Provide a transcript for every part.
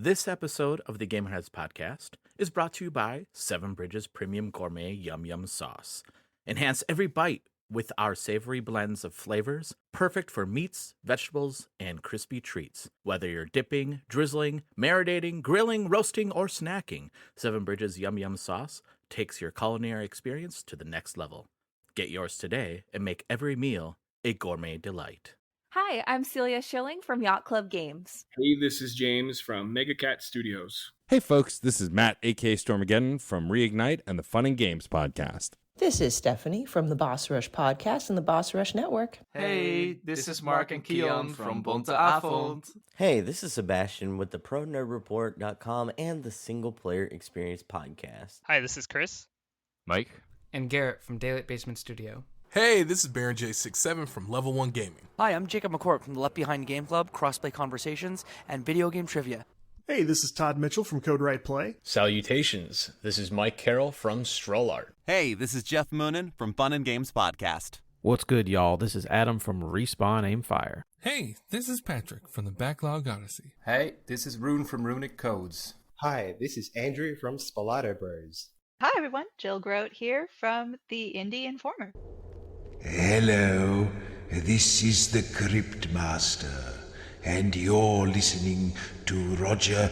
This episode of the Gamerheads podcast is brought to you by Seven Bridges Premium Gourmet Yum Yum Sauce. Enhance every bite with our savory blends of flavors, perfect for meats, vegetables, and crispy treats. Whether you're dipping, drizzling, marinating, grilling, roasting, or snacking, Seven Bridges Yum Yum Sauce takes your culinary experience to the next level. Get yours today and make every meal a gourmet delight. Hi, I'm Celia Schilling from Yacht Club Games. Hey, this is James from Mega Cat Studios. Hey folks, this is Matt, aka Stormageddon from Reignite and the Fun and Games podcast. This is Stephanie from the Boss Rush podcast and the Boss Rush Network. Hey, this is Mark and Keon from Bunte Avond. Hey, this is Sebastian with the ProNerdReport.com and the Single Player Experience podcast. Hi, this is Chris. Mike. And Garrett from Daylight Basement Studio. Hey, this is Baron J67 from Level 1 Gaming. Hi, I'm Jacob McCourt from the Left Behind Game Club, Crossplay Conversations, and Video Game Trivia. Hey, this is Todd Mitchell from Code Right Play. Salutations, this is Mike Carroll from Stroll Art. Hey, this is Jeff Moonen from Fun and Games Podcast. What's good, y'all? This is Adam from Respawn Aimfire. Hey, this is Patrick from the Backlog Odyssey. Hey, this is Rune from Runic Codes. Hi, this is Andrew from Spalato Bros. Hi everyone, Jill Grote here from the Indie Informer. Hello, this is the Crypt Master, and you're listening to Roger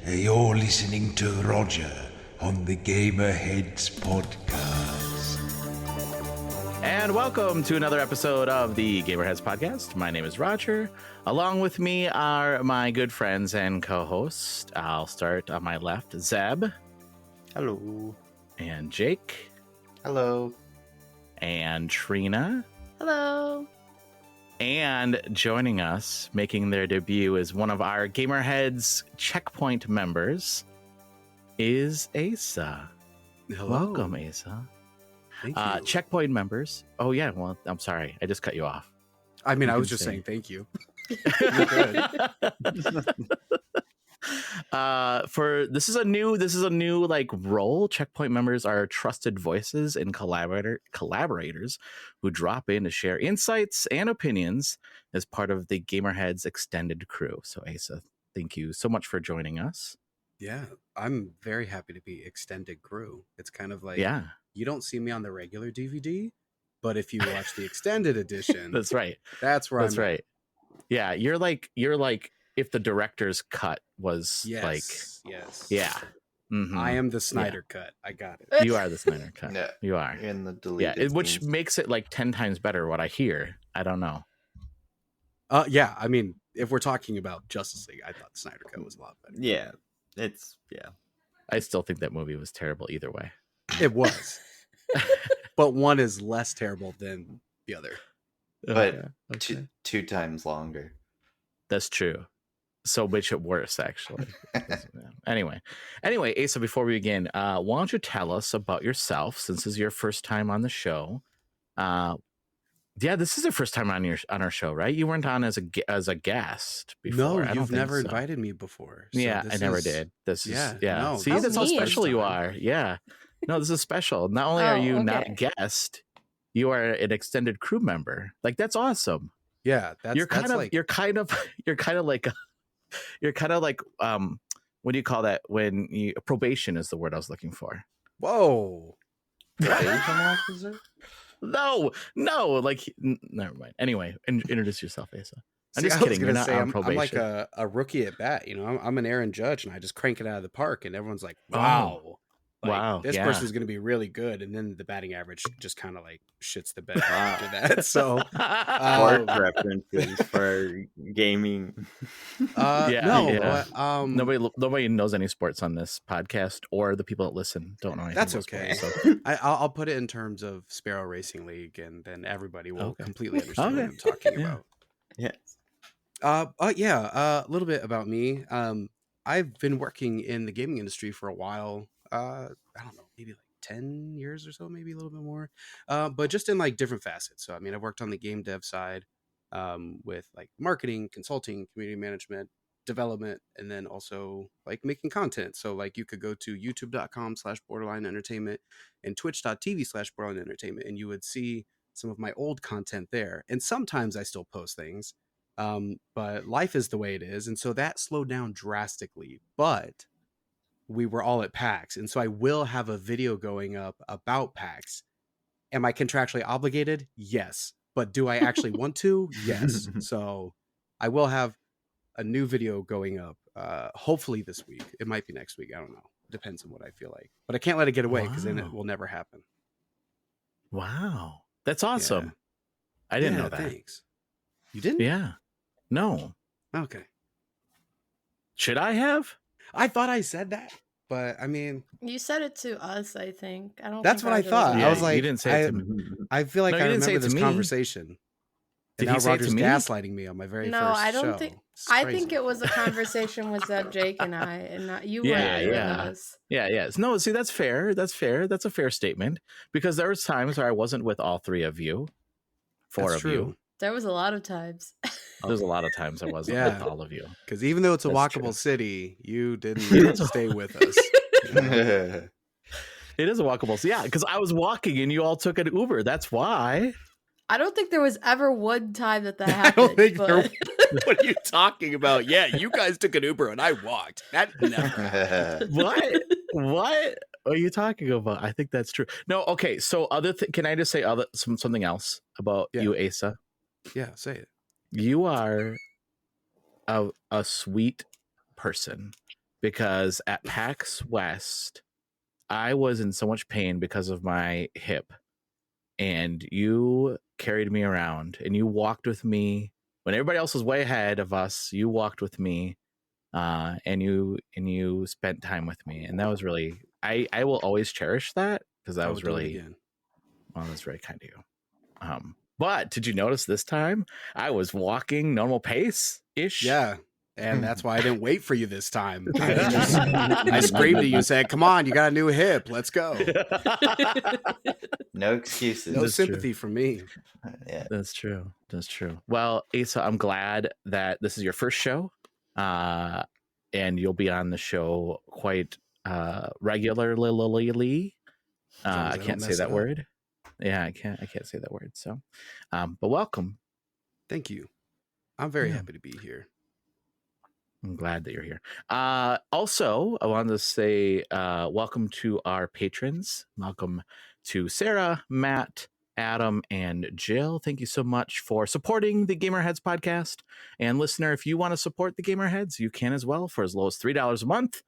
you're listening to Roger on the Gamerheads podcast. And welcome to another episode of the Gamerheads podcast. My name is Roger. Along with me are my good friends and co-hosts. I'll start on my left, Zeb. Hello. And Jake. Hello. And Trina. Hello. And joining us, making their debut as one of our Gamerheads checkpoint members, is Asa. Hello. Welcome, Asa. Thank you. Checkpoint members. Oh, yeah. Well, I'm sorry. I just cut you off. I mean, I was just saying thank you. You're good. This is a new like role. Checkpoint members are trusted voices and collaborators who drop in to share insights and opinions as part of the Gamerheads extended crew. So Asa, thank you so much for joining us. Yeah, I'm very happy to be extended crew. It's kind of like, you don't see me on the regular DVD, but if you watch the extended edition, that's right. That's where I'm right. Yeah, you're like if the director's cut was yes. Yeah. Mm-hmm. I am the Snyder cut. I got it. You are the Snyder cut. Yeah. You are. In the deleted which makes it like 10 times better what I hear. I don't know. Yeah, I mean, if we're talking about Justice League, I thought the Snyder cut was a lot better. Yeah. I still think that movie was terrible either way. It was. But one is less terrible than the other. But two times longer. That's true. So makes it worse, actually. Anyway, Asa, before we begin, why don't you tell us about yourself, since this is your first time on the show? This is the first time on our show, right? You weren't on as a guest before. No, you've never invited me before. So I never did. This is No, see, that's how special you are. Yeah. No, this is special. Not only are you not a guest, you are an extended crew member. Like, that's awesome. Yeah, you're kind of like what do you call that when you probation is the word I was looking for. Whoa. Probation officer? No, like never mind. Anyway, introduce yourself, Asa. I'm just I kidding. Was You're not say, on probation. I'm like a rookie at bat. You know, I'm an Aaron Judge, and I just crank it out of the park, and everyone's like, "Wow, this person's going to be really good." And then the batting average just kind of like shits the bed after that. So, references for gaming. Nobody knows any sports on this podcast, or the people that listen don't know anything. That's about okay. Sports, so. I'll put it in terms of Sparrow Racing League, and then everybody will completely understand what I'm talking about. Yes. A little bit about me. I've been working in the gaming industry for a while. I don't know, maybe like 10 years or so, maybe a little bit more. But just in like different facets. So, I mean, I've worked on the game dev side with like marketing, consulting, community management, development, and then also like making content. So like you could go to youtube.com/borderline entertainment and twitch.tv/borderline entertainment, and you would see some of my old content there. And sometimes I still post things. But life is the way it is, and so that slowed down drastically. But we were all at PAX, and so I will have a video going up about PAX. Am I contractually obligated? Yes. But do I actually want to? Yes. So I will have a new video going up, hopefully this week. It might be next week. I don't know. Depends on what I feel like. But I can't let it get away because then it will never happen. Wow. That's awesome. I didn't know that. Thanks. You didn't? Yeah. No. Okay. Should I have? I thought I said that, but I mean, You said it to us, I think. I don't. that's think what I thought. Yeah, I was like, you didn't say it to me. I feel like No, I you didn't say remember it to this me. conversation. Did And now he say it to Roger's me? gaslighting me on my very No, first I don't show. think. It's I crazy. think it was a conversation with Jake and I, and not you. Yeah, weren't with yeah. us. Yeah. No, see, that's fair. That's fair. That's a fair statement because there was times where I wasn't with all three of you, four That's of true. you. There was a lot of times. There's a lot of times I wasn't Yeah. with all of you. Because even though it's a That's walkable true. city, you didn't stay with us. You know? It is a walkable. Yeah, because I was walking and you all took an Uber. That's why. I don't think there was ever one time that I happened. don't think but... there. What are you talking about? Yeah, you guys took an Uber and I walked. That never happened. What are you talking about? I think that's true. No, okay. So can I just say something else about you, Asa? Yeah, say it. You are a sweet person because at PAX West, I was in so much pain because of my hip, and you carried me around and you walked with me when everybody else was way ahead of us. You walked with me, and you spent time with me, and that was really I will always cherish that because that was really well, that's very kind of you. But did you notice this time I was walking normal pace ish? Yeah. And that's why I didn't wait for you this time. I screamed at you and said, "Come on, you got a new hip. Let's go." No excuses. No That's sympathy true. from me. Yeah. That's true. That's true. Well, Asa, I'm glad that this is your first show, and you'll be on the show quite regularly. I can't say that word. Yeah, I can't say that word. So, but welcome. Thank you. I'm very happy to be here. I'm glad that you're here. Also, I wanted to say welcome to our patrons. Welcome to Sarah, Matt, Adam, and Jill. Thank you so much for supporting the Gamerheads podcast. And listener, if you want to support the Gamerheads, you can as well for as low as $3 a month.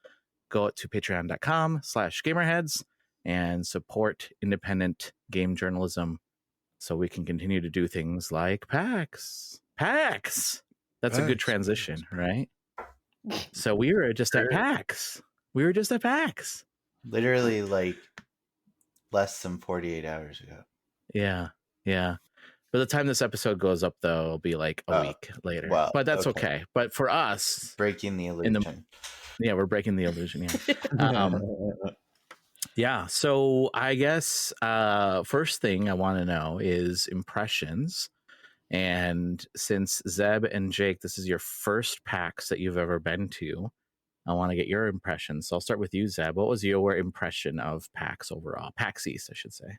Go to patreon.com/gamerheads and support independent game journalism so we can continue to do things like PAX. That's a good transition, right? So we were just at PAX. Literally like less than 48 hours ago. Yeah. By the time this episode goes up, though, it'll be like a week later. Well, but that's okay. But for us, breaking the illusion. We're breaking the illusion. Yeah. Yeah. So I guess first thing I want to know is impressions. And since Zeb and Jake, this is your first PAX that you've ever been to, I want to get your impressions. So I'll start with you, Zeb. What was your impression of PAX overall? PAX East, I should say.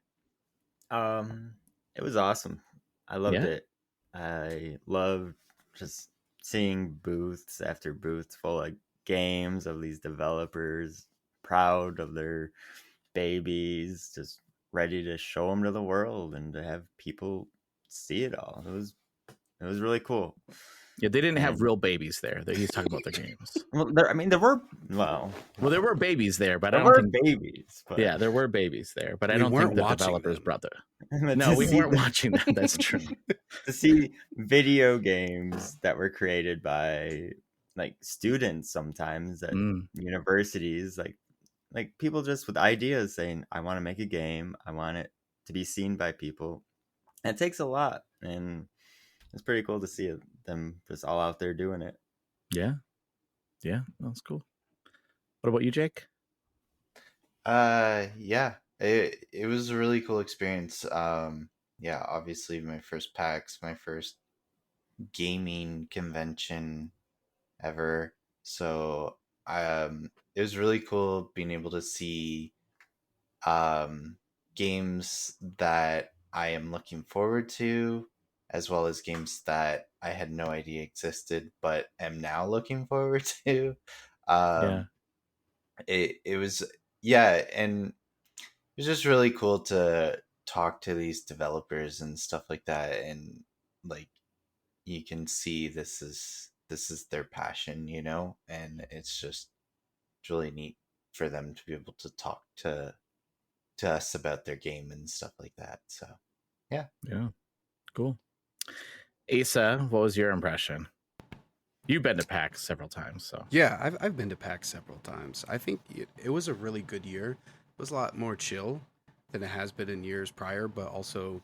It was awesome. I loved it. I loved just seeing booths after booths full of games of these developers, proud of their babies, just ready to show them to the world and to have people see it all. It was really cool. Yeah, they didn't have real babies there. He's talking about their games. Well, there were babies there, but I there don't were think babies. But yeah, there were babies there, but I We don't think weren't the watching developers them. brought them. No, we weren't watching them. That's true. To see video games that were created by like students sometimes at universities, like people just with ideas saying, I want to make a game, I want it to be seen by people. And it takes a lot, and it's pretty cool to see them just all out there doing it. Yeah, that's cool. What about you, Jake? Yeah, it was a really cool experience. Yeah, obviously my first PAX, my first gaming convention ever. So it was really cool being able to see games that I am looking forward to, as well as games that I had no idea existed, but am now looking forward to. Yeah. It was, yeah, and it was just really cool to talk to these developers and stuff like that, and like you can see this is their passion, and it's really neat for them to be able to talk to us about their game and stuff like that. So yeah. Cool. Asa, what was your impression? You've been to PAX several times, so Yeah, I've been to PAX several times. I think it was a really good year. It was a lot more chill than it has been in years prior, but also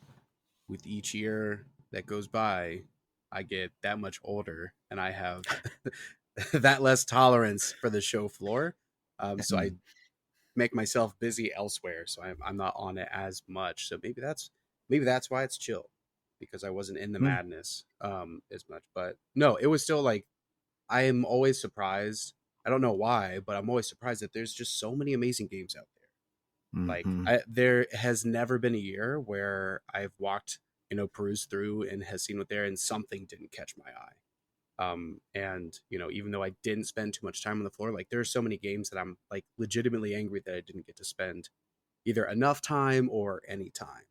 with each year that goes by, I get that much older and I have that less tolerance for the show floor. So I make myself busy elsewhere, so I'm not on it as much. So maybe that's why it's chill, because I wasn't in the madness as much. But no, it was still like, I am always surprised. I don't know why, but I'm always surprised that there's just so many amazing games out there. Like there has never been a year where I've walked, perused through and has seen what there and something didn't catch my eye. And even though I didn't spend too much time on the floor, like there are so many games that I'm like legitimately angry that I didn't get to spend either enough time or any time.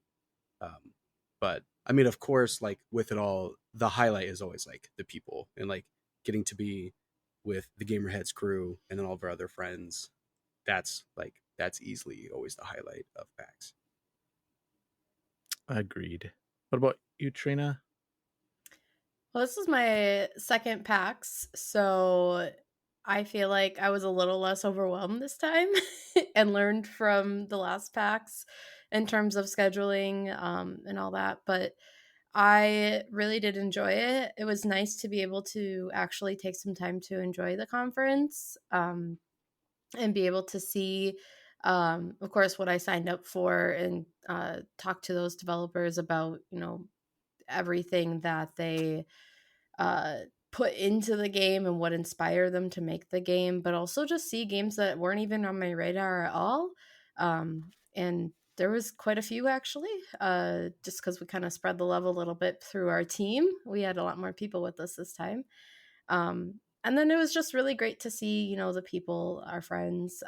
But I mean, of course, like with it all, the highlight is always like the people and like getting to be with the Gamerheads crew and then all of our other friends. That's easily always the highlight of PAX. Agreed. What about you, Trina? Well, this is my second PAX, so I feel like I was a little less overwhelmed this time and learned from the last PAX in terms of scheduling and all that. But I really did enjoy it. It was nice to be able to actually take some time to enjoy the conference and be able to see, of course, what I signed up for and talk to those developers about, everything that they put into the game and what inspired them to make the game, but also just see games that weren't even on my radar at all. And there was quite a few actually, just because we kind of spread the love a little bit through our team. We had a lot more people with us this time. And then it was just really great to see, the people, our friends,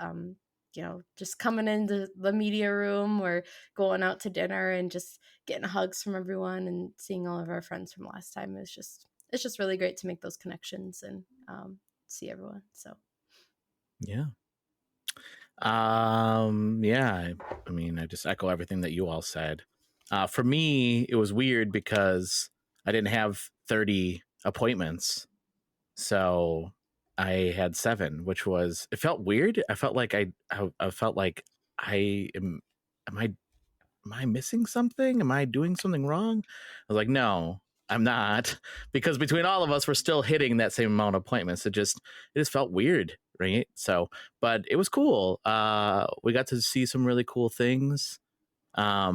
just coming into the media room or going out to dinner and just getting hugs from everyone and seeing all of our friends from last time. It's just really great to make those connections and see everyone. So yeah. I mean, I just echo everything that you all said. For me, it was weird because I didn't have 30 appointments, so I had 7, which was, it felt weird. I felt like I felt like am I missing something? Am I doing something wrong? I was like, no, I'm not, because between all of us, we're still hitting that same amount of appointments. It just felt weird, right? So, but it was cool. We got to see some really cool things. Got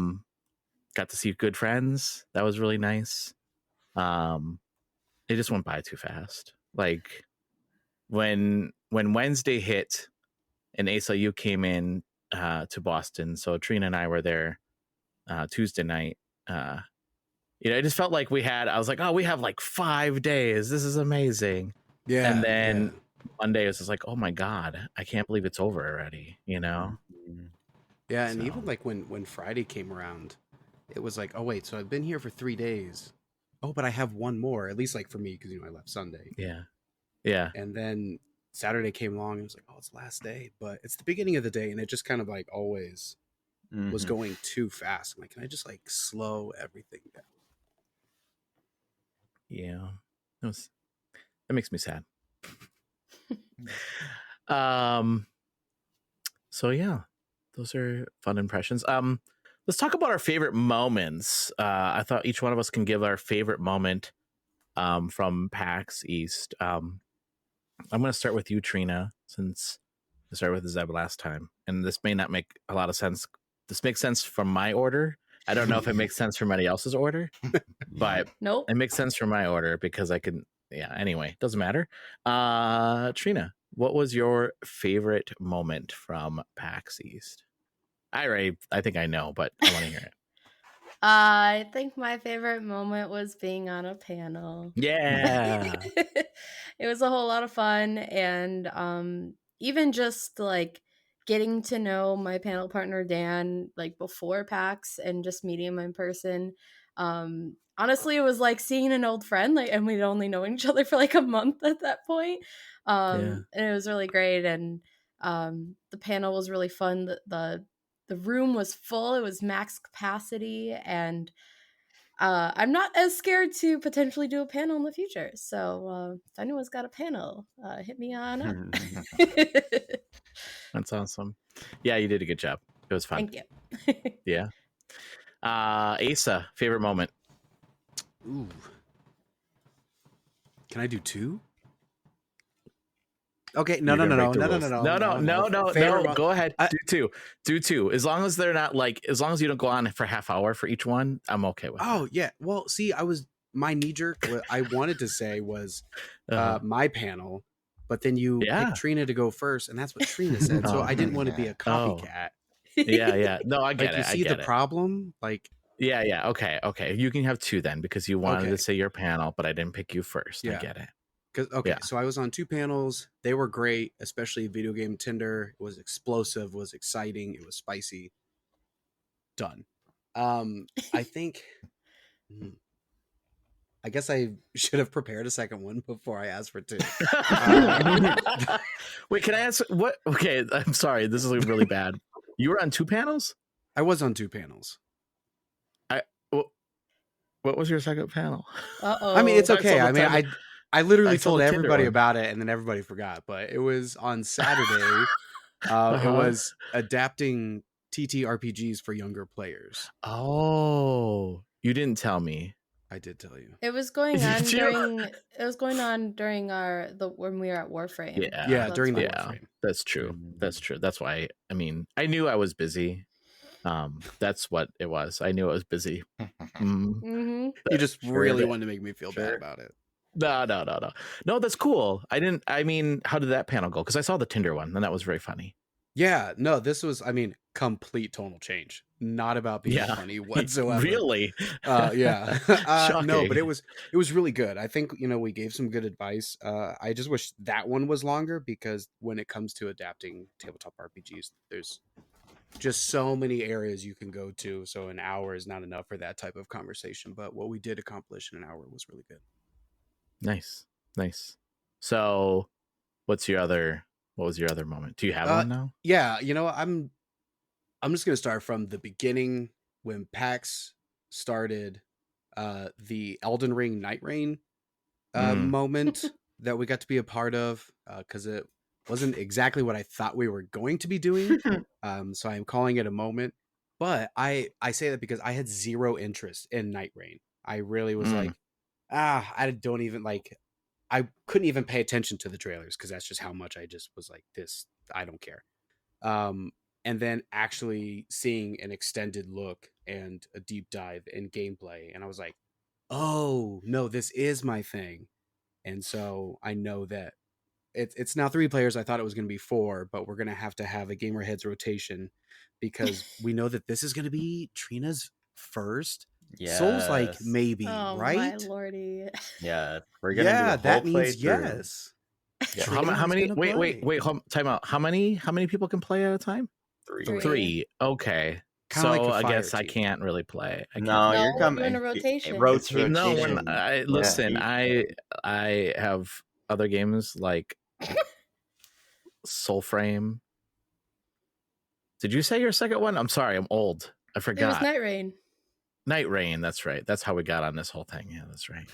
to see good friends. That was really nice. It just went by too fast. Like when Wednesday hit and ASLU came in to Boston, so Trina and I were there Tuesday night. It just felt like I was like, oh, we have like 5 days. This is amazing. Yeah. And then Monday was just like, oh my God, I can't believe it's over already, Yeah, and even like when Friday came around, it was like, oh wait, so I've been here for 3 days. Oh, but I have one more, at least like for me, because I left Sunday. Yeah. And then Saturday came along and it was like, oh, it's the last day, but it's the beginning of the day, and it just kind of like always was going too fast. I'm like, can I just like slow everything down? Yeah. That makes me sad. So yeah, those are fun impressions. Let's talk about our favorite moments. I thought each one of us can give our favorite moment from PAX East. I'm going to start with you, Trina, since I started with Zeb last time, and this may not make a lot of sense. This makes sense from my order. I don't know if it makes sense from anybody else's order, but nope, it makes sense from my order because I can. Yeah. Anyway, doesn't matter. Trina, what was your favorite moment from PAX East? I think I know, but I want to hear it. I think my favorite moment was being on a panel. Yeah. It was a whole lot of fun, and even just like getting to know my panel partner Dan like before PAX and just meeting him in person. Honestly, it was like seeing an old friend, like, and we'd only known each other for like a month at that point. And it was really great, and the panel was really fun. The room was full; it was max capacity, and I'm not as scared to potentially do a panel in the future. So if anyone's got a panel, hit me on up. That's awesome. Yeah, you did a good job. It was fun. Thank you. Yeah. Asa, favorite moment. Ooh. Can I do 2? Okay, no. Go ahead. Do two. As long as they're not like, as long as you don't go on for half hour for each one, I'm okay with. Oh yeah. Well, see, my knee jerk. What I wanted to say was my panel, but then you picked Trina to go first, and that's what Trina said. So I didn't want to be a copycat. Yeah. No, I get it. You see the problem? Like, yeah. Okay. You can have 2 then because you wanted to say your panel, but I didn't pick you first. Yeah. I get it. So I was on 2 panels. They were great, especially Video Game Tinder. It was explosive, was exciting, it was spicy. Done. I think I guess I should have prepared a second one before I asked for 2. Wait, can I ask what? Okay, I'm sorry. This is really bad. You were on 2 panels? I was on 2 panels. What was your second panel? I mean, it's okay. I mean, I literally told everybody about it, and then everybody forgot. But it was on Saturday. It was adapting TTRPGs for younger players. Oh, you didn't tell me. I did tell you. It was going on during when we were at Warframe. Yeah, during the Warframe. That's true. That's why. I mean, I knew I was busy. That's what it was. I knew I was busy. Mm-hmm. You just really wanted to make me feel bad about it. No, that's cool. I mean, how did that panel go? Because I saw the Tinder one, and that was very funny. Yeah, no, this was, I mean, complete tonal change. Not about being funny whatsoever. Really? Yeah. No, but it was really good. I think, we gave some good advice. I just wish that one was longer because when it comes to adapting tabletop RPGs, there's just so many areas you can go to. So an hour is not enough for that type of conversation. But what we did accomplish in an hour was really good. Nice. So what was your other moment? Do you have one now? Yeah, I'm just gonna start from the beginning when PAX started. The Elden Ring Night Rain moment that we got to be a part of, because it wasn't exactly what I thought we were going to be doing. So I'm calling it a moment. But I say that because I had zero interest in Night Rain. I really was like, I don't even like. I couldn't even pay attention to the trailers because that's just how much I just was like, this, I don't care. And then actually seeing an extended look and a deep dive in gameplay. And I was like, oh, no, this is my thing. And so I know that it's now 3 players. I thought it was going to be 4, but we're going to have a Gamerheads rotation because we know that this is going to be Trina's first. Yes. Souls like maybe, oh, right? My lordy. Yeah, we're gonna do the whole that means playthrough. yes. Yeah. How many? Wait. Time out. How many people can play at a time? 3. Okay. Kinda so like a I guess fire I team. can't really play. No, you're we're coming. doing a rotation. Rotation. No, listen. Yeah. I have other games like Soulframe. Did you say your second one? I'm sorry, I'm old. I forgot. It was Night Rain. Night Rain, that's right. That's how we got on this whole thing. Yeah, that's right.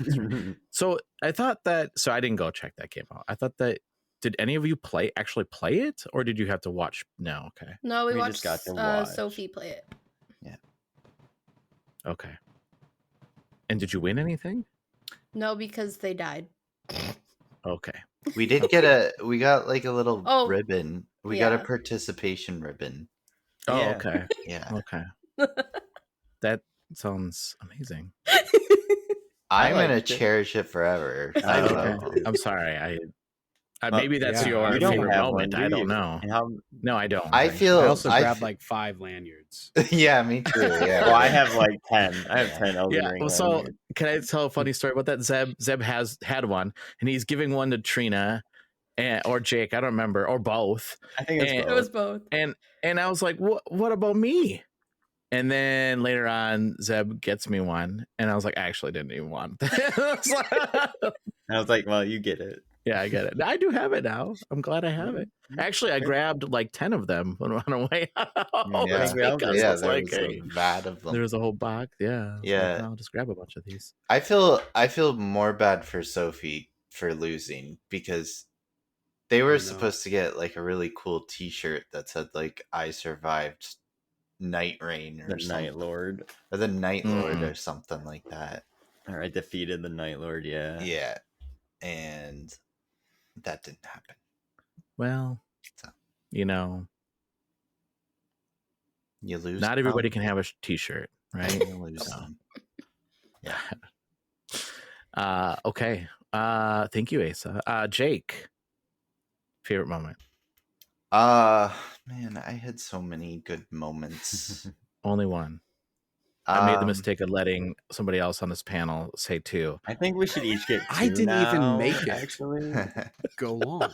So I thought that. So I didn't go check that game out. I thought that. Did any of you actually play it, or did you have to watch? No, okay. No, we watched just got to watch. Sophie play it. Yeah. Okay. And did you win anything? No, because they died. Okay. We did we got like a little ribbon. We got a yeah. participation ribbon. Oh, Yeah. okay. Yeah. Okay. That sounds amazing. I'm liked gonna it. cherish it forever. Okay. I'm sorry. Maybe that's your You don't favorite have moment. one, I do don't you? know. And how? No, I don't. I feel I also grabbed fe- like 5 lanyards. yeah, me too. Yeah. Well, I have like 10. I have 10 Elden Yeah. Ring Well, so lanyards. can I tell a funny story about that? Zeb has had one, and he's giving one to Trina, or Jake. I don't remember, or both. I think It was both. And I was like, what about me? And then later on, Zeb gets me one, and I was like, I actually didn't even want that. I was like, well, you get it. Yeah, I get it. I do have it now. I'm glad I have it. Actually, I grabbed like 10 of them on the way out. Yeah, Because yeah, it's there like was a vat of them. there was a whole box. Yeah. Yeah. I'll just grab a bunch of these. I feel more bad for Sophie for losing because they were supposed to get like a really cool T-shirt that said like "I survived Night Rain" or The something. Night Lord. Or the Night Lord or something like that. Or I defeated the Night Lord, yeah. Yeah. And that didn't happen. Well, you know, you lose. Not everybody can have a T-shirt, right? You lose some. Yeah. Okay. Thank you, Asa. Jake, favorite moment? Man, I had so many good moments. Only one. I made the mistake of letting somebody else on this panel say 2. I think we should each get 2 I didn't now, even make it. actually. Go long.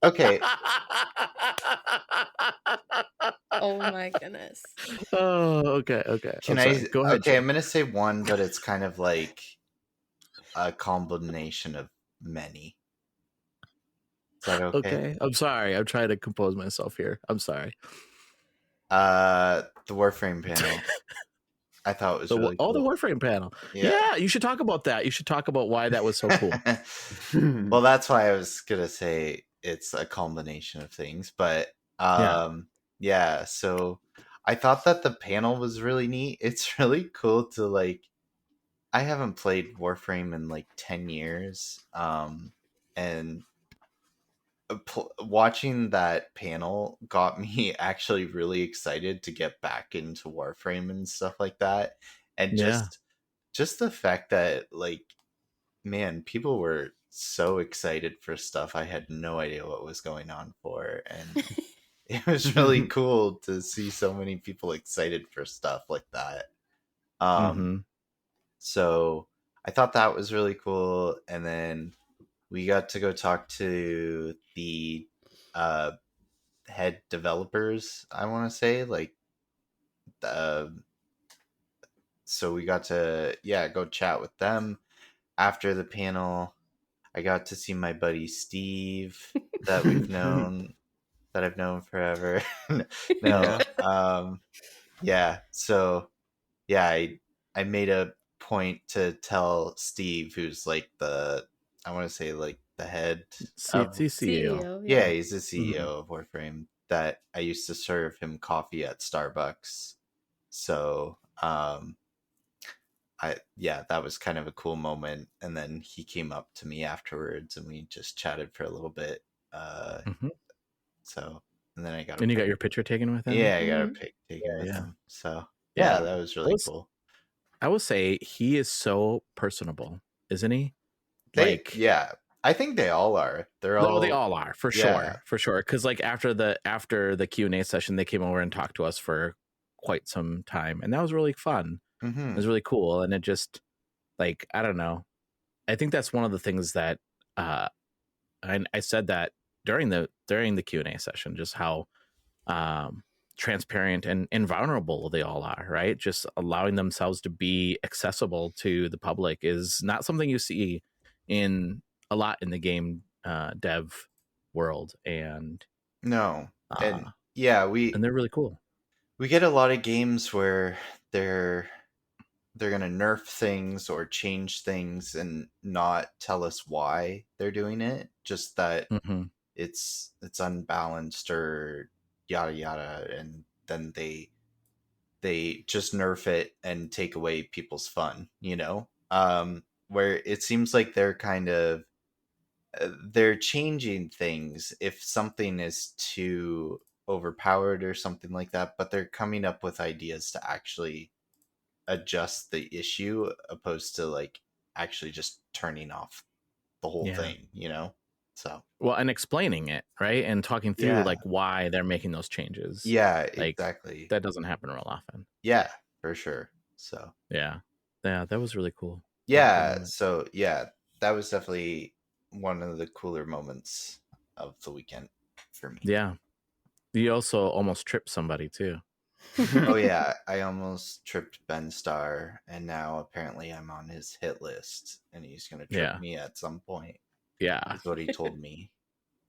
Okay. Oh my goodness. Oh, okay. Can I'm I sorry. Go ahead. Okay, I'm gonna say one, but it's kind of like a combination of many. Is that okay? Okay. I'm sorry. I'm trying to compose myself here. I'm sorry. The Warframe panel. I thought it was really cool. the Warframe panel. Yeah, you should talk about that. You should talk about why that was so cool. Well, that's why I was gonna say it's a combination of things, but yeah. So I thought that the panel was really neat. It's really cool to like. I haven't played Warframe in like 10 years, and watching that panel got me actually really excited to get back into Warframe and stuff like that, and just the fact that like, man, people were so excited for stuff I had no idea what was going on for, and it was really cool to see so many people excited for stuff like that. So I thought that was really cool, and then we got to go talk to the head developers, I want to say, like so we got to go chat with them after the panel. I got to see my buddy Steve that I've known forever. I made a point to tell Steve, who's like the head CEO. Yeah, he's the CEO of Warframe, that I used to serve him coffee at Starbucks. So that was kind of a cool moment. And then he came up to me afterwards and we just chatted for a little bit. So, and then you got your picture taken with him? Yeah, I got a pic taken with him. So that was really cool. I will say he is so personable, isn't he? I think they all are. They all are for sure. Because like after the Q&A session, they came over and talked to us for quite some time, and that was really fun. It was really cool, and it just like, I don't know. I think that's one of the things that I said that during the Q&A session, just how transparent and vulnerable they all are, right? Just allowing themselves to be accessible to the public is not something you see in a lot in the game dev world. And and they're really cool. We get a lot of games where they're gonna nerf things or change things and not tell us why they're doing it, just that it's unbalanced or yada yada, and then they just nerf it and take away people's fun, where it seems like they're kind of they're changing things if something is too overpowered or something like that, but they're coming up with ideas to actually adjust the issue, opposed to like actually just turning off the whole thing. So well, and explaining it, right, and talking through like why they're making those changes. Yeah, like, exactly. That doesn't happen real often. Yeah, for sure. So yeah, that was really cool. Yeah, so yeah, that was definitely one of the cooler moments of the weekend for me. Yeah, you also almost tripped somebody too. Oh yeah, I almost tripped Ben Starr, and now apparently I'm on his hit list, and he's gonna trip me at some point. Yeah, is what he told me.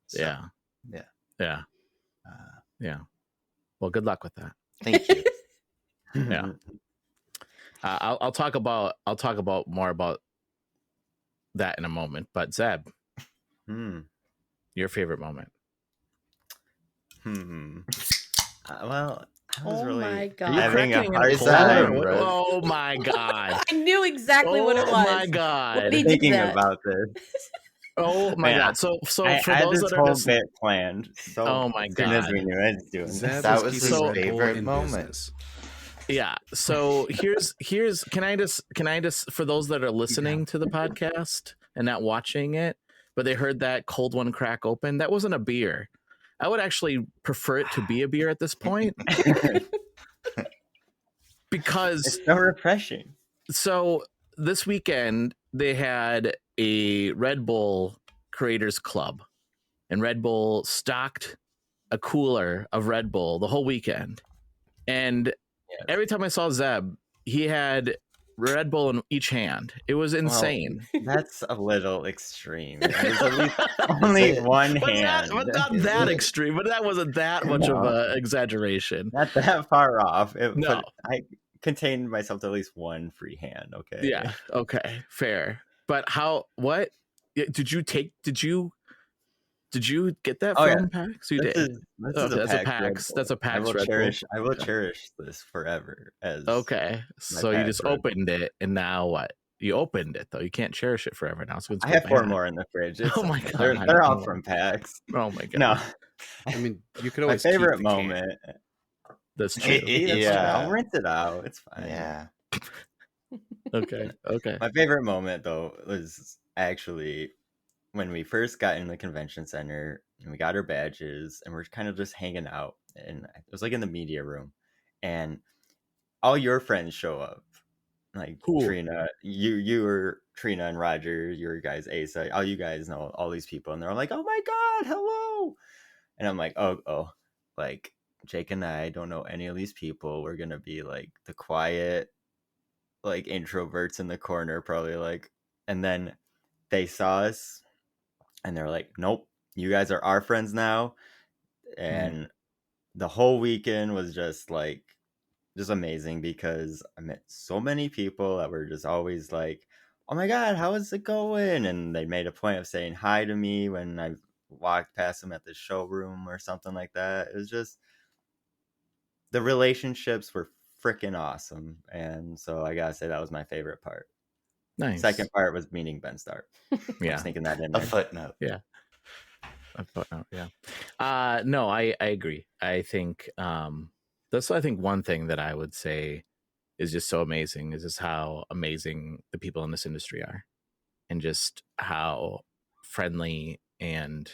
So, yeah. Well, good luck with that. Thank you. Yeah. I'll talk about more about that in a moment. But Zeb, your favorite moment? Well, I was Oh really my God. having a Cracking hard in a time. corner? Oh my God. I knew exactly what it was. Oh my God. When he did Thinking that. about this. Oh my Man, God. So I for had those this that are whole listening, bit planned. So oh my as soon as we God. knew I was doing Zeb that is was keeping his Red Bull favorite in moment. business. Yeah. So here's can I just for those that are listening to the podcast and not watching it, but they heard that cold one crack open, that wasn't a beer. I would actually prefer it to be a beer at this point. Because it's so refreshing. So this weekend they had a Red Bull Creators Club, and Red Bull stocked a cooler of Red Bull the whole weekend. And every time I saw Zeb, he had Red Bull in each hand. It was insane. Well, that's a little extreme. There's at least only one hand. But not that extreme. But that wasn't that much of an exaggeration. Not that far off. No. But I contained myself to at least one free hand. Okay. Yeah. Okay. Fair. But what did you get that from PAX? You did. That's a PAX. That's a PAX. I will cherish this forever. Okay. So you just opened it, and now what? You opened it though. You can't cherish it forever now. So I have 4 more in the fridge. Oh my God. They're all from PAX. Oh my God. No. I mean, you could always my favorite keep the moment. That's true. I'll rinse it out. It's fine. Yeah. Okay. My favorite moment though was actually when we first got in the convention center and we got our badges and we're kind of just hanging out, and it was like in the media room, and all your friends show up, like Trina, you were Trina and Roger, your guys Asa, all you guys know all these people, and they're all like, oh my God, hello, and I'm like, oh, like Jake and I don't know any of these people. We're gonna be like the quiet, like introverts in the corner, probably, like, and then they saw us and they're like, nope, you guys are our friends now. And the whole weekend was just amazing, because I met so many people that were just always like, oh my God, how is it going? And they made a point of saying hi to me when I walked past them at the showroom or something like that. It was just, the relationships were freaking awesome. And so I gotta say that was my favorite part. Nice. Second part was meeting Ben Starr. Yeah. I was thinking that in A there. footnote. Yeah. A footnote. Yeah. No, I agree. I think that's one thing that I would say is just so amazing is just how amazing the people in this industry are, and just how friendly and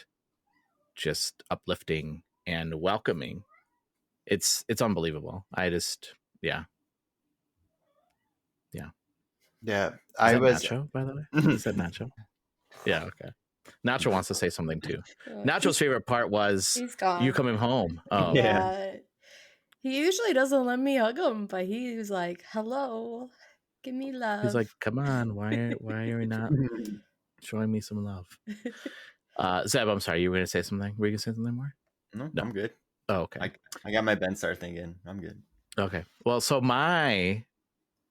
just uplifting and welcoming. It's unbelievable. I just Yeah, I was Nacho, by the way. You said Nacho. Yeah, okay. Nacho wants to say something too. Nacho's favorite part was He's gone. you coming home. Oh, yeah. He usually doesn't let me hug him, but he was like, "Hello, give me love." He's like, "Come on, why are you not showing me some love?" Zeb, I'm sorry, you were gonna say something. Were you gonna say something more? No, I'm good. Oh, okay. I got my Ben Starr thing in. I'm good. Okay. Well, so my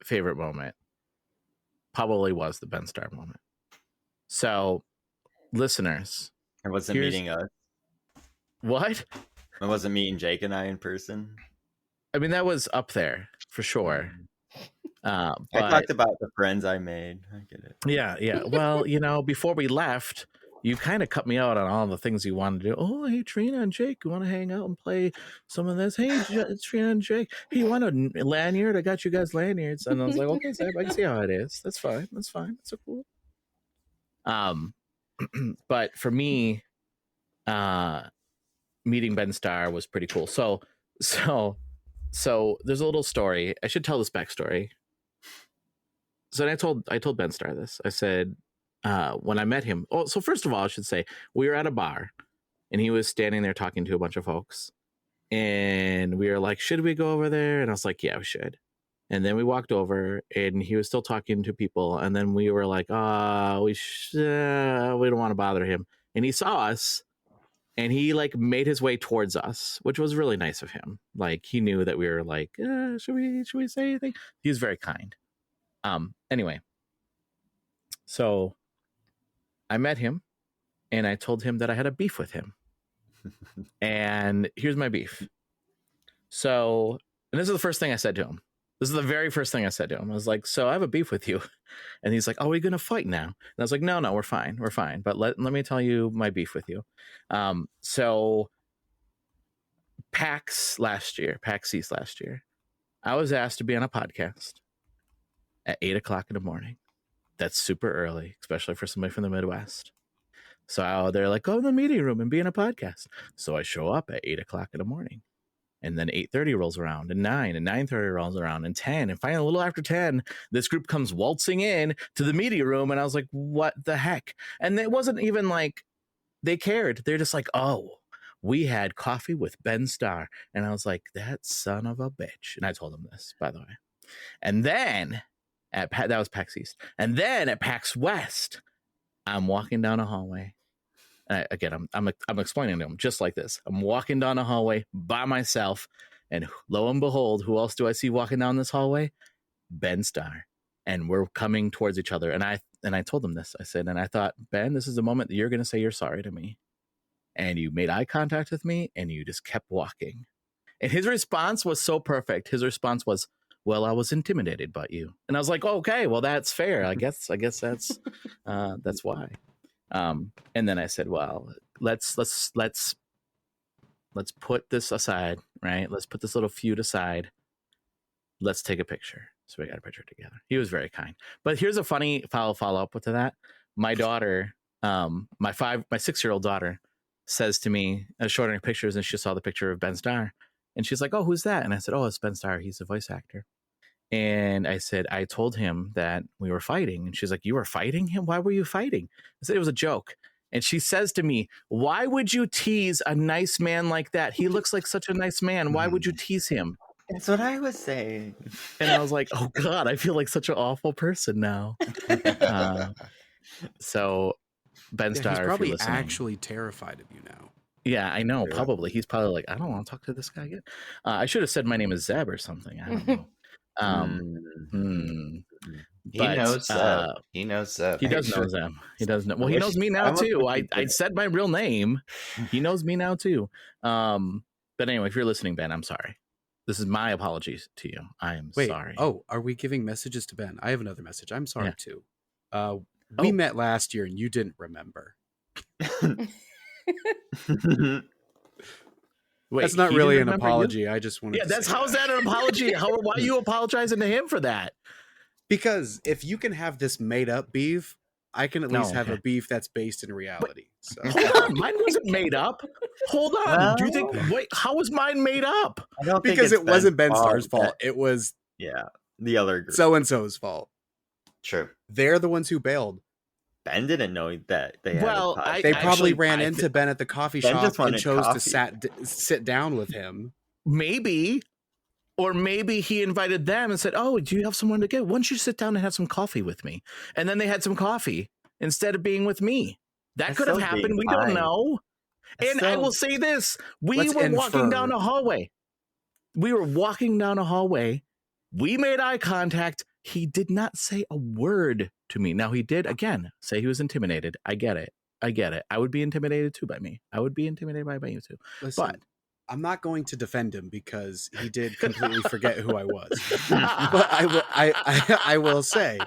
favorite moment probably was the Ben Starr moment. So, listeners, I wasn't meeting us. What? I wasn't meeting Jake and I in person. I mean, that was up there for sure. I talked about the friends I made. I get it. Yeah. Well, before we left, you kind of cut me out on all the things you wanted to do. Oh, hey, Trina and Jake, you want to hang out and play some of this? Hey, Trina and Jake, hey, you want a lanyard? I got you guys lanyards. And I was like, okay, Zeb, I can see how it is. That's fine. That's cool. But for me, meeting Ben Starr was pretty cool. So there's a little story. I should tell this backstory. So I told Ben Starr this. I said, when I met him. Oh, so first of all, I should say we were at a bar, and he was standing there talking to a bunch of folks, and we were like, "Should we go over there?" And I was like, "Yeah, we should." And then we walked over, and he was still talking to people, and then we were like, we don't want to bother him." And he saw us, and he like made his way towards us, which was really nice of him. Like he knew that we were like, should we say anything? He was very kind. Anyway, so I met him, and I told him that I had a beef with him. And here's my beef. So, and this is the first thing I said to him. This is the very first thing I said to him. I was like, so I have a beef with you. And he's like, oh, are we going to fight now? And I was like, no, we're fine. We're fine. But let me tell you my beef with you. So PAX East last year, I was asked to be on a podcast at 8:00 in the morning. That's super early, especially for somebody from the Midwest. So they're like, go in the meeting room and be in a podcast. So I show up at 8:00 in the morning. And then 8:30 rolls around, and 9, and 9:30 rolls around, and 10. And finally, a little after 10, this group comes waltzing in to the media room. And I was like, what the heck? And it wasn't even like they cared. They're just like, oh, we had coffee with Ben Starr. And I was like, that son of a bitch. And I told him this, by the way. And then that was PAX East. And then at PAX West, I'm walking down a hallway. Again, I'm explaining to him just like this. I'm walking down a hallway by myself, and lo and behold, who else do I see walking down this hallway? Ben Starr. And we're coming towards each other. And I told him this. I said, and I thought, Ben, this is the moment that you're going to say you're sorry to me. And you made eye contact with me, and you just kept walking. And his response was so perfect. His response was, well, I was intimidated by you. And I was like, okay, well, that's fair. I guess that's why. And then I said, well, let's put this aside, right? Let's put this little feud aside. Let's take a picture. So we got a picture together. He was very kind. But here's a funny follow-up to that. My daughter, my 6-year-old daughter says to me, I was showing her pictures, and she saw the picture of Ben Starr. And she's like, oh, who's that? And I said, oh, it's Ben Starr. He's a voice actor. And I said, I told him that we were fighting. And she's like, you were fighting him? Why were you fighting? I said, it was a joke. And she says to me, why would you tease a nice man like that? He looks like such a nice man. Why would you tease him? That's what I was saying. And I was like, oh, God, I feel like such an awful person now. So Ben Starr, he's probably if you're listening, actually terrified of you now. Yeah, I know. Probably. He's probably like, I don't want to talk to this guy again. I should have said my name is Zeb or something. I don't know. He knows Zeb. He knows Zeb. He does know Zeb. He does know. Well, he knows me now too. I said my real name. He knows me now too. But anyway, if you're listening, Ben, I'm sorry. This is my apologies to you. I am sorry. Oh, are we giving messages to Ben? I have another message. I'm sorry too. We met last year and you didn't remember. Wait, that's not really an apology. I just wanted to say how's that an apology? Why are you apologizing to him for that? Because if you can have this made up beef, I can at least have a beef that's based in reality. So. Hold on, mine wasn't made up. Hold on. Well, Do you think? Wait, how was mine made up? I don't because think it wasn't Ben Starr's fault. It was the other group. So and so's fault. True. They're the ones who bailed. Ben didn't know that they had they probably ran into Ben at the coffee shop and chose to sit down with him. Maybe. Or maybe he invited them and said, oh, do you have someone to get? Why don't you sit down and have some coffee with me? And then they had some coffee instead of being with me. That could have happened. We don't know. And I will say this. We were walking down a hallway. We made eye contact. He did not say a word to me. Now, he did, again, say he was intimidated. I get it. I would be intimidated too by me. I would be intimidated by you too. Listen, but I'm not going to defend him because he did completely forget who I was. But I will say,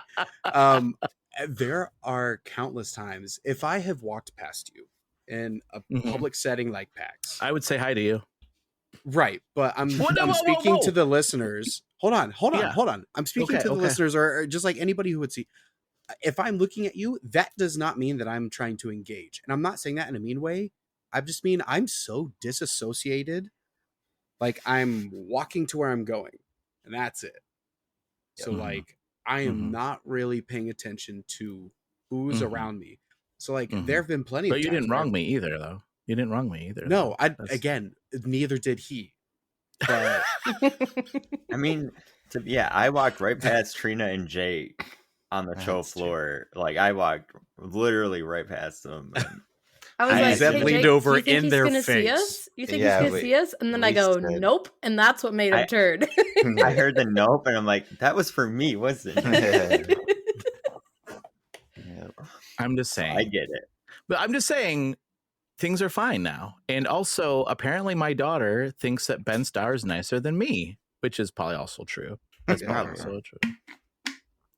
there are countless times, if I have walked past you in a public setting like PAX, I would say hi to you. Right, but I'm speaking to the listeners. Hold on. I'm speaking to the listeners, or just like anybody who would see. if I'm looking at you, that does not mean that I'm trying to engage. And I'm not saying that in a mean way. I just mean I'm so disassociated. Like I'm walking to where I'm going, and that's it. So like I am not really paying attention to who's around me. So like there have been plenty of But times you didn't where wrong me either, though. You didn't wrong me either. No, though. again, neither did he. But I mean, I walked right past Trina and Jake on the show floor. Like I walked literally right past them. And I was like, Zeb hey, leaned Jake, over do you think in he's their gonna see face. us? You think he's gonna see us? And then I we go, said- nope. And that's what made him turn. I heard the nope, and I'm like, that was for me, wasn't it? I'm just saying. I get it. But I'm just saying things are fine now. And also, apparently my daughter thinks that Ben Starr is nicer than me, which is probably also true. That's probably also true.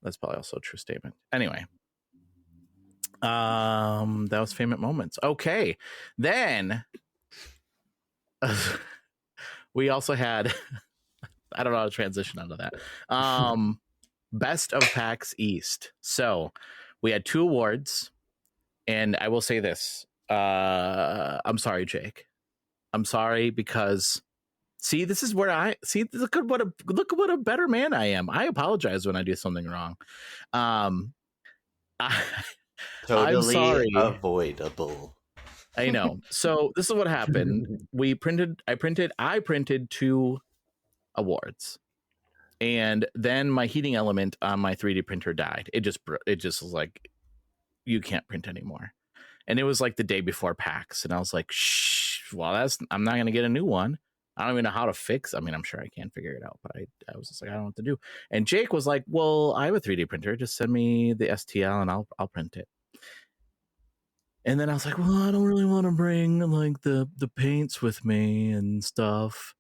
That's probably also a true statement. Anyway. That was favorite moments. Okay. Then we also had I don't know how to transition out of that. Best of PAX East. So we had 2 awards, and I will say this. I'm sorry, Jake. I'm sorry because see, this is where I see. Look at what a better man I am. I apologize when I do something wrong. Totally I'm sorry. avoidable. I know. So this is what happened. I printed 2 awards. And then my heating element on my 3D printer died. It just was like, you can't print anymore. And it was like the day before PAX. And I was like, shh, well, I'm not going to get a new one. I don't even know how to fix. I mean, I'm sure I can figure it out, but I was just like, I don't know what to do. And Jake was like, well, I have a 3D printer. Just send me the STL and I'll print it. And then I was like, well, I don't really want to bring like the paints with me and stuff.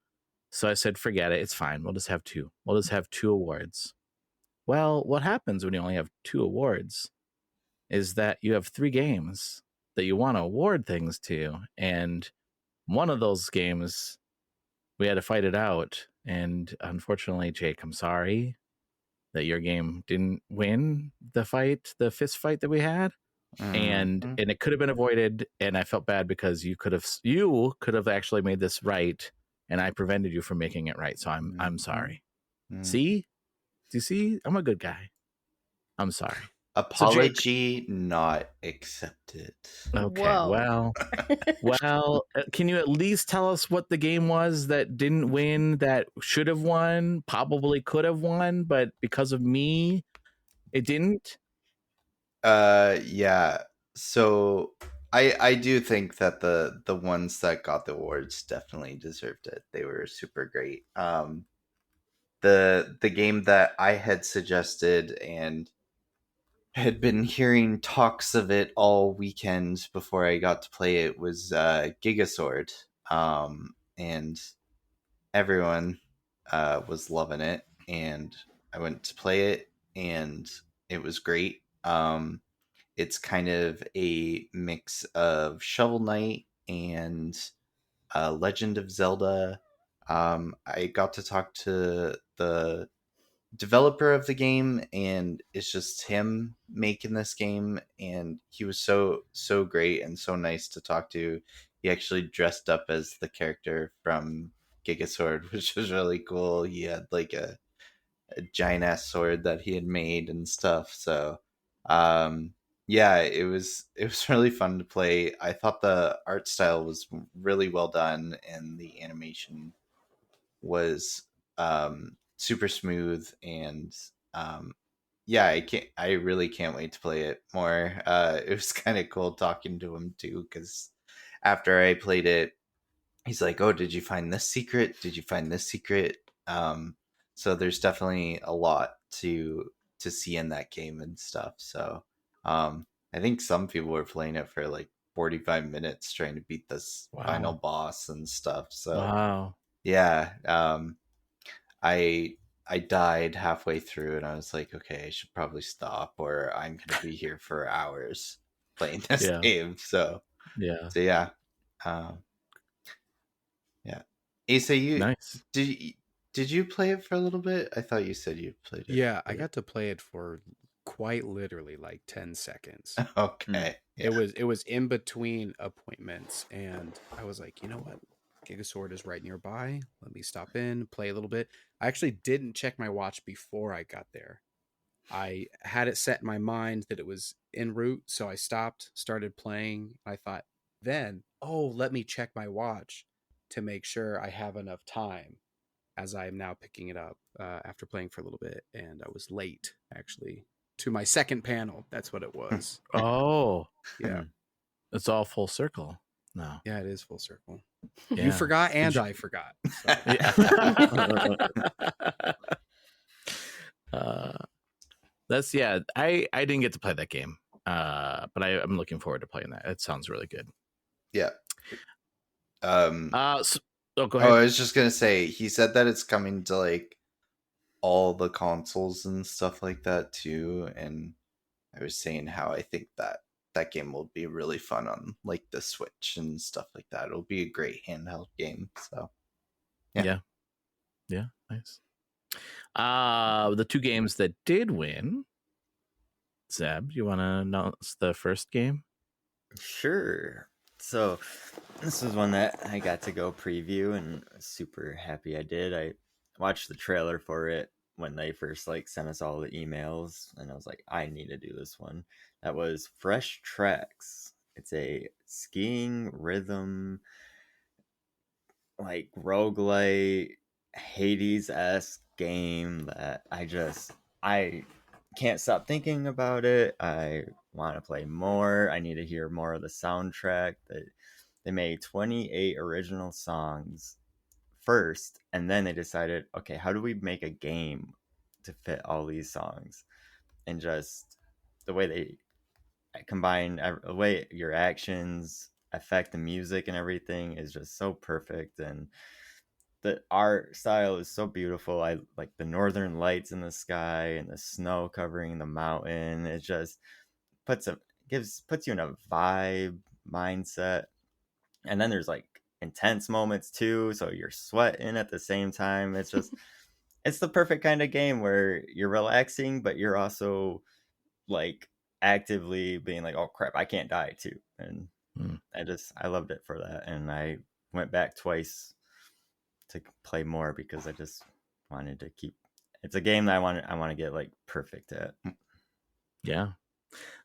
So I said, forget it. It's fine. We'll just have 2. We'll just have 2 awards. Well, what happens when you only have 2 awards is that you have 3 games that you want to award things to. And one of those games, we had to fight it out. And unfortunately, Jake, I'm sorry that your game didn't win the fist fight that we had. And it could have been avoided. And I felt bad because you could have actually made this right. And I prevented you from making it right. So I'm sorry. See? Do you see? I'm a good guy. I'm sorry. Apology not accepted. Okay. Whoa. Well, can you at least tell us what the game was that didn't win, that should have won, probably could have won, but because of me, it didn't? Yeah. So I do think that the ones that got the awards definitely deserved it. They were super great. The game that I had suggested and had been hearing talks of it all weekend before I got to play it was Gigasword. And everyone was loving it, and I went to play it, and it was great. It's kind of a mix of Shovel Knight and Legend of Zelda. I got to talk to the developer of the game, and it's just him making this game, and he was so great and so nice to talk to. He actually dressed up as the character from Gigasword, which was really cool. He had like a giant ass sword that he had made and stuff. So yeah, it was really fun to play. I thought the art style was really well done, and the animation was super smooth, and yeah, I really can't wait to play it more. It was kind of cool talking to him too, because after I played it, he's like, oh, did you find this secret? Did you find this secret? So there's definitely a lot to see in that game and stuff. So I think some people were playing it for like 45 minutes trying to beat this final boss and stuff. So yeah, I died halfway through, and I was like, okay, I should probably stop, or I'm gonna be here for hours playing this game. So yeah. Yeah. Asa, nice. Did you play it for a little bit? I thought you said you played it. Yeah, I got to play it for quite literally like 10 seconds. Okay. It was in between appointments, and I was like, you know what? Gigasword is right nearby. Let me stop in, play a little bit. I actually didn't check my watch before I got there. I had it set in my mind that it was en route, so I stopped, started playing. I thought, then, let me check my watch to make sure I have enough time, as I am now picking it up after playing for a little bit, and I was late actually to my second panel. That's what it was. Oh, Yeah. It's all full circle now. Yeah, it is full circle. Yeah. You forgot, and I forgot. So. That's I didn't get to play that game, but I'm looking forward to playing that. It sounds really good. Yeah. Go ahead. I was just gonna say, he said that it's coming to like all the consoles and stuff like that too, and I was saying how I think that game will be really fun on like the Switch and stuff like that. It'll be a great handheld game. So yeah, nice. The two games that did win, Zeb, you want to announce the first game? Sure. So this was one that I got to go preview, and super happy I did. I watched the trailer for it when they first like sent us all the emails, and I was like, I need to do this one. That was Fresh Tracks. It's a skiing rhythm, like roguelite, Hades-esque game that I can't stop thinking about it. I want to play more. I need to hear more of the soundtrack. That they made 28 original songs first, and then they decided, okay, how do we make a game to fit all these songs? And just the way they combine the way your actions affect the music and everything is just so perfect, and the art style is so beautiful. I like the northern lights in the sky and the snow covering the mountain. It just puts you in a vibe mindset. And then there's like intense moments too, so you're sweating at the same time. It's just it's the perfect kind of game where you're relaxing, but you're also like actively being like, oh crap, I can't die too. And I loved it for that, and I went back twice to play more because I just wanted to keep. It's a game that I want to get like perfect at. Yeah,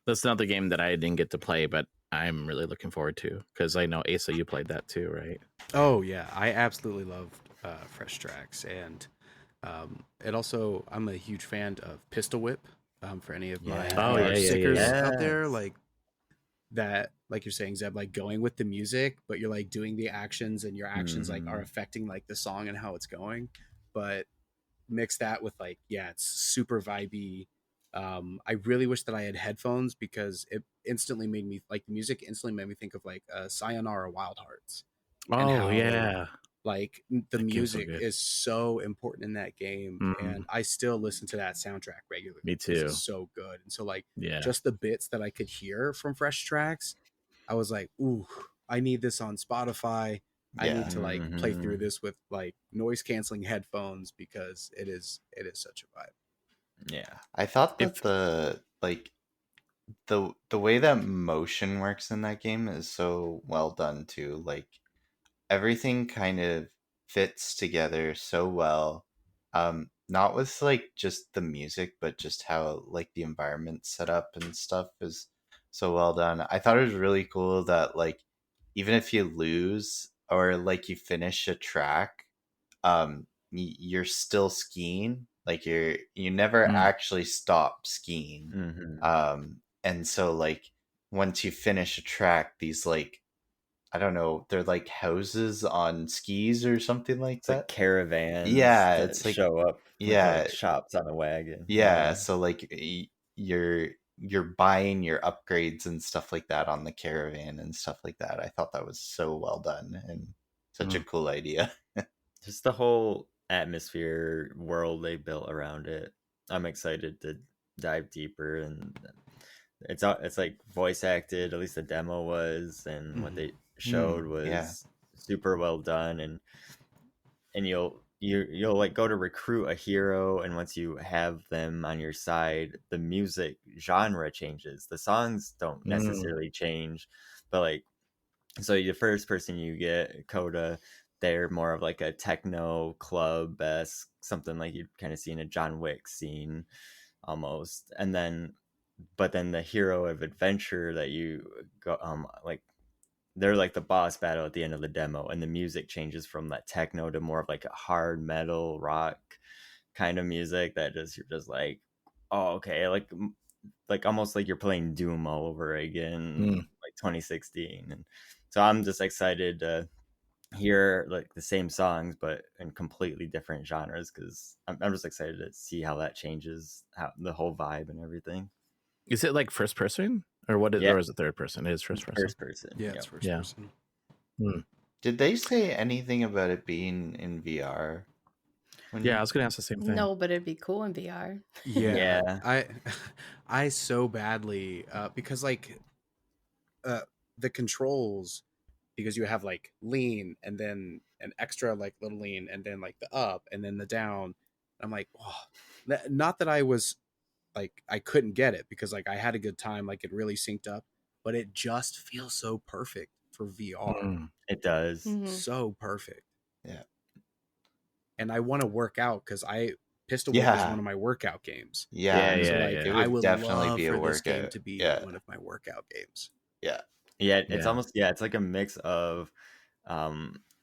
that's another game that I didn't get to play, but I'm really looking forward to, because I know Asa, you played that too, right? Oh yeah, I absolutely loved Fresh Tracks, and it also, I'm a huge fan of Pistol Whip. For any of my stickers out there, like that, like you're saying, Zeb, like going with the music, but you're like doing the actions, and your actions like are affecting like the song and how it's going. But mix that with like, it's super vibey. I really wish that I had headphones, because it instantly made me like, the music instantly made me think of like Sayonara Wild Hearts. Like the music is so important in that game, and I still listen to that soundtrack regularly. Me too. It's so good. And so like, just the bits that I could hear from Fresh Tracks, I was like, ooh, I need this on Spotify. I need to like play through this with like noise canceling headphones, because it is such a vibe. Yeah, I thought that the way that motion works in that game is so well done too. Like everything kind of fits together so well. Not with like just the music, but just how like the environment set up and stuff is so well done. I thought it was really cool that like even if you lose or like you finish a track, you're still skiing. Like you never actually stop skiing. And so like once you finish a track, these like, I don't know, they're like houses on skis or something like that. Like caravans. Yeah, that it's like show up. Yeah, like shops on a wagon. Yeah, so like you're buying your upgrades and stuff like that on the caravan and stuff like that. I thought that was so well done and such a cool idea. Just the whole atmosphere world they built around it. I'm excited to dive deeper, and it's like voice acted, at least the demo was, and what they showed was super well done, and you'll like go to recruit a hero, and once you have them on your side, the music genre changes. The songs don't necessarily change, but like, so the first person you get, Coda, they're more of like a techno club-esque, something like you'd kind of see in a John Wick scene almost. And then, but then the hero of adventure that you go, like, they're like the boss battle at the end of the demo, and the music changes from that techno to more of like a hard metal rock kind of music that just, you're just like, oh, okay, like almost like you're playing Doom all over again, like 2016. And so I'm just excited to hear like the same songs but in completely different genres, because I'm just excited to see how that changes how the whole vibe and everything. Is it like first person or what is, Yeah. or is it third person? It is first person. First person. Yeah, it's first Yeah. person. Did they say anything about it being in VR? Yeah, I was gonna ask the same thing. No, but it'd be cool in VR. Yeah. I so badly because like the controls, because you have like lean and then an extra like little lean and then like the up and then the down. I'm like, oh, not that I was like I couldn't get it, because like I had a good time, like it really synced up, but it just feels so perfect for VR. It does. So perfect. Yeah. And I want to work out, because Pistol Whip is one of my workout games. So It it I would would definitely love be a for this game workout. to be one of my workout games. It's almost it's like a mix of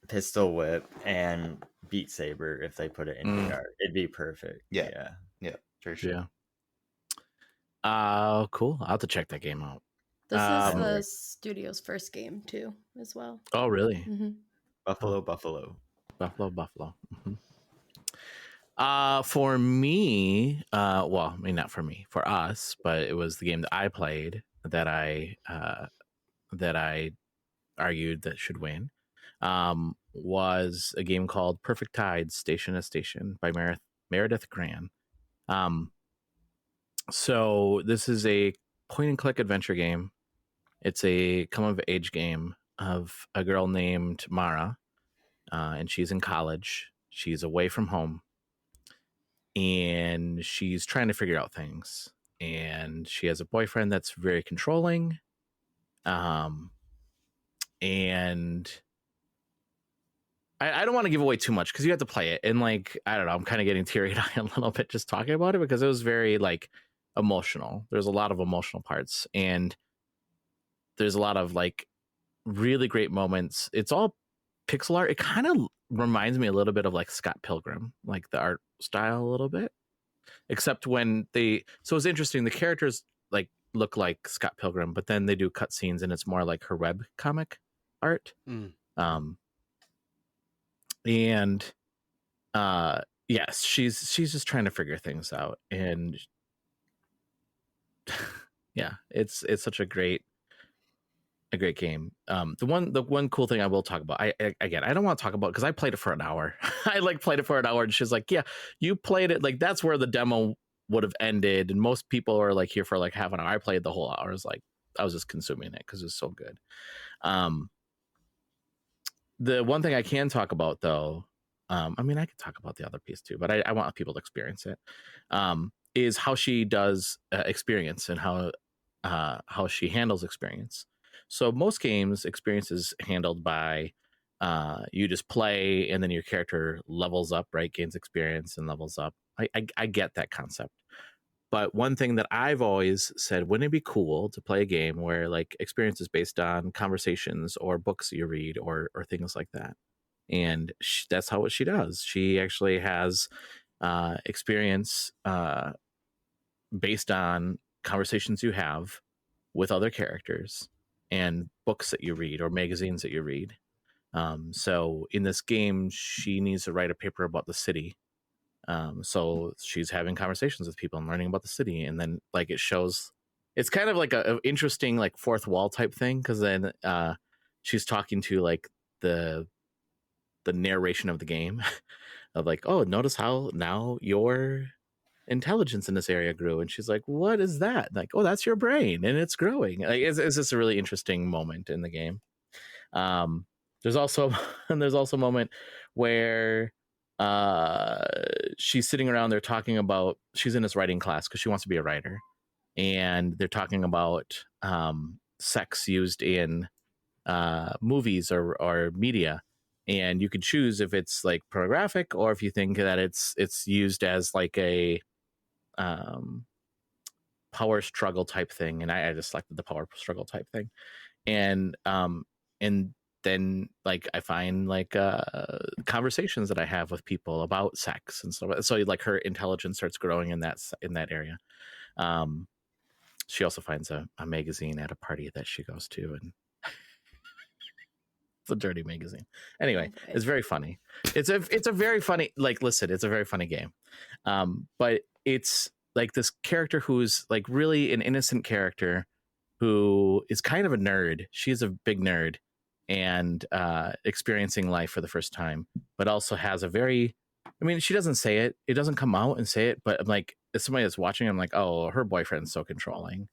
Pistol Whip and Beat Saber. If they put it in VR, it'd be perfect. Yeah, for sure. Cool. I'll have to check that game out. This is the studio's first game too, as well. Oh, really? Mm-hmm. Buffalo. For me, well, I mean, not for me, for us, but it was the game that I played that I argued that should win. Was a game called Perfect Tides: Station to Station by Meredith Gran. So this is a point and click adventure game. It's a come of age game of a girl named Mara, and she's in college. She's away from home, and she's trying to figure out things. And she has a boyfriend that's very controlling. And I don't want to give away too much because you have to play it. And like, I don't know, I'm kind of getting teary-eyed a little bit just talking about it, because it was very like emotional. There's a lot of emotional parts, and there's a lot of like really great moments. It's all pixel art. It kind of reminds me a little bit of like Scott Pilgrim, like the art style a little bit, except when so it's interesting. The characters like look like Scott Pilgrim, but then they do cutscenes and it's more like her web comic art. And yes, she's just trying to figure things out, and yeah, it's such a great game. The one cool thing I will talk about, I don't want to talk about because I played it for an hour. I like played it for an hour, and she's like, yeah, you played it, like that's where the demo would have ended, and most people are like here for like half an hour. I played the whole hour. I was just consuming it because it was so good. The one thing I can talk about though, I mean I could talk about the other piece too, but I want people to experience it, is how she does experience and how she handles experience. So most games, experience is handled by you just play and then your character levels up, right? Gains experience and levels up. I get that concept. But one thing that I've always said, wouldn't it be cool to play a game where like experience is based on conversations or books you read or things like that? And that's what she does. She actually has experience based on conversations you have with other characters and books that you read or magazines that you read. So in this game, she needs to write a paper about the city. So she's having conversations with people and learning about the city. And then like it shows, it's kind of like a interesting like fourth wall type thing. Cause then she's talking to like the narration of the game of like, oh, notice how now your intelligence in this area grew. And she's like, what is that? Like, oh, that's your brain and it's growing. Like, it's just a really interesting moment in the game. There's also a moment where she's sitting around there talking about, she's in this writing class because she wants to be a writer, and they're talking about sex used in movies or media, and you can choose if it's like pornographic or if you think that it's used as like a power struggle type thing. And I just selected the power struggle type thing, and then like I find like conversations that I have with people about sex and stuff. So like her intelligence starts growing in that area. She also finds a magazine at a party that she goes to, and it's a dirty magazine. Anyway, it's very funny. It's a very funny, like, listen, it's a very funny game. But it's like this character who's like really an innocent character who is kind of a nerd. She's a big nerd and experiencing life for the first time, but also has a very, I mean, she doesn't say it. It doesn't come out and say it, but I'm like, as somebody that's watching, I'm like, oh, her boyfriend's so controlling.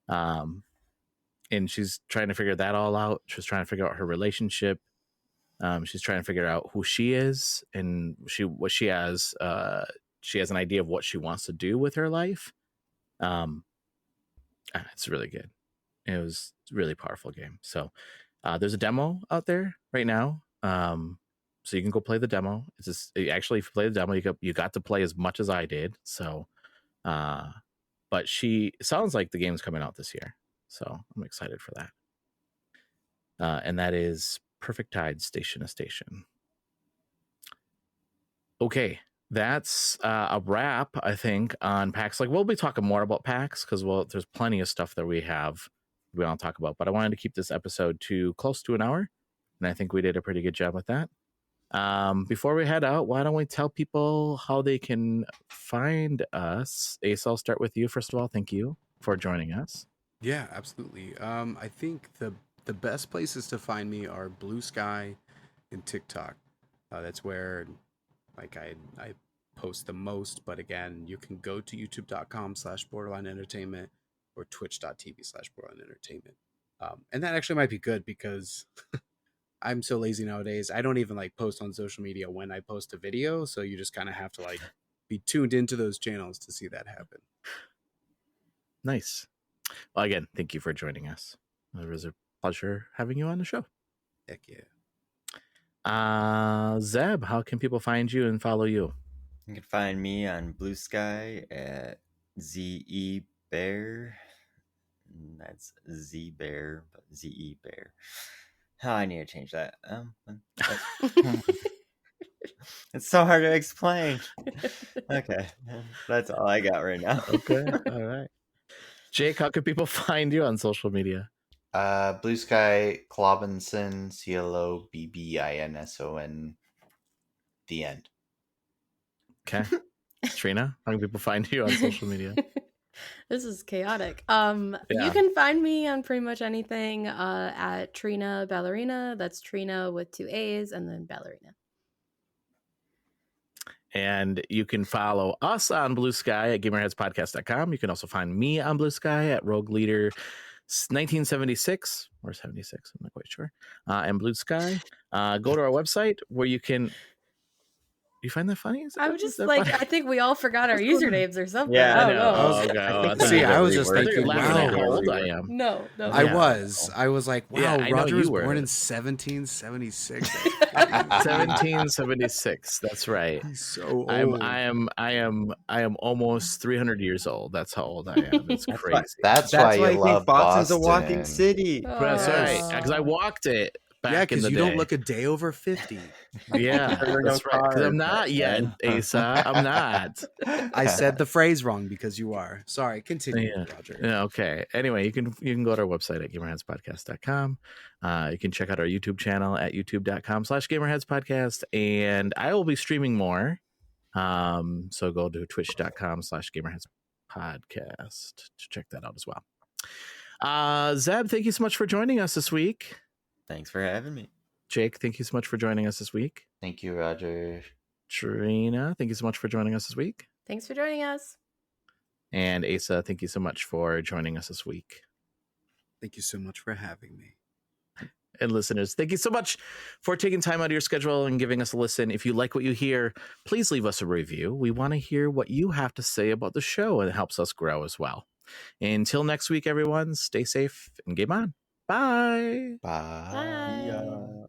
And she's trying to figure that all out. She's trying to figure out her relationship. She's trying to figure out who she is and what she has. She has an idea of what she wants to do with her life. It's really good. It was a really powerful game. So there's a demo out there right now. So you can go play the demo. It's just, actually, if you play the demo, you got to play as much as I did. So, but it sounds like the game's coming out this year. So I'm excited for that. And that is Perfect Tide Station to Station. Okay, that's a wrap, I think, on PAX. Like, we'll be talking more about PAX because, well, there's plenty of stuff that we want to talk about. But I wanted to keep this episode to close to an hour, and I think we did a pretty good job with that. Before we head out, why don't we tell people how they can find us? Ace, I'll start with you. First of all, thank you for joining us. Yeah, absolutely. I think the best places to find me are Blue Sky and TikTok. That's where like I post the most, but again, you can go to youtube.com/borderline entertainment or twitch.tv/borderline entertainment. And that actually might be good because I'm so lazy nowadays. I don't even like post on social media when I post a video. So you just kind of have to like be tuned into those channels to see that happen. Nice. Well, again, thank you for joining us. It was a pleasure having you on the show. Heck yeah. Zeb, how can people find you and follow you? You can find me on Blue Sky at ZE Bear. That's Z Bear, but ZE Bear. I need to change that. It's so hard to explain. Okay, that's all I got right now. Okay, all right. Jake, how can people find you on social media? Blue Sky Clobinson, CLOBBINSON. The end. Okay. Trina, how can people find you on social media? This is chaotic. You can find me on pretty much anything at Trina Ballerina. That's Trina with 2 A's and then Ballerina. And you can follow us on Blue Sky at gamerheadspodcast.com. You can also find me on Blue Sky at Rogue Leader 1976 or 76, I'm not quite sure. And Blue Sky. Go to our website where you can. You find that funny? I was just like, funny? I think we all forgot our usernames or something. Yeah, I don't know. I was just thinking, wow, how old I am. No. I was like, wow, Roger was born in 1776. 1776. That's right. He's so old. I am almost 300 years old. That's how old I am. It's crazy. That's why you love Boston's Boston. a walking city. That's right. Because I walked it. Because you don't look a day over 50. Yeah, that's right. Because I'm not yet, Asa. I'm not. I said the phrase wrong because you are. Sorry, continue, Roger. Yeah, okay. Anyway, you can go to our website at gamerheadspodcast.com. You can check out our YouTube channel at youtube.com/gamerheadspodcast. And I will be streaming more. So go to twitch.com/gamerheadspodcast to check that out as well. Zeb, thank you so much for joining us this week. Thanks for having me. Jake, thank you so much for joining us this week. Thank you, Roger. Trina, thank you so much for joining us this week. Thanks for joining us. And Asa, thank you so much for joining us this week. Thank you so much for having me. and listeners, thank you so much for taking time out of your schedule and giving us a listen. If you like what you hear, please leave us a review. We want to hear what you have to say about the show, and it helps us grow as well. Until next week, everyone, stay safe and game on. Bye. Bye. Bye.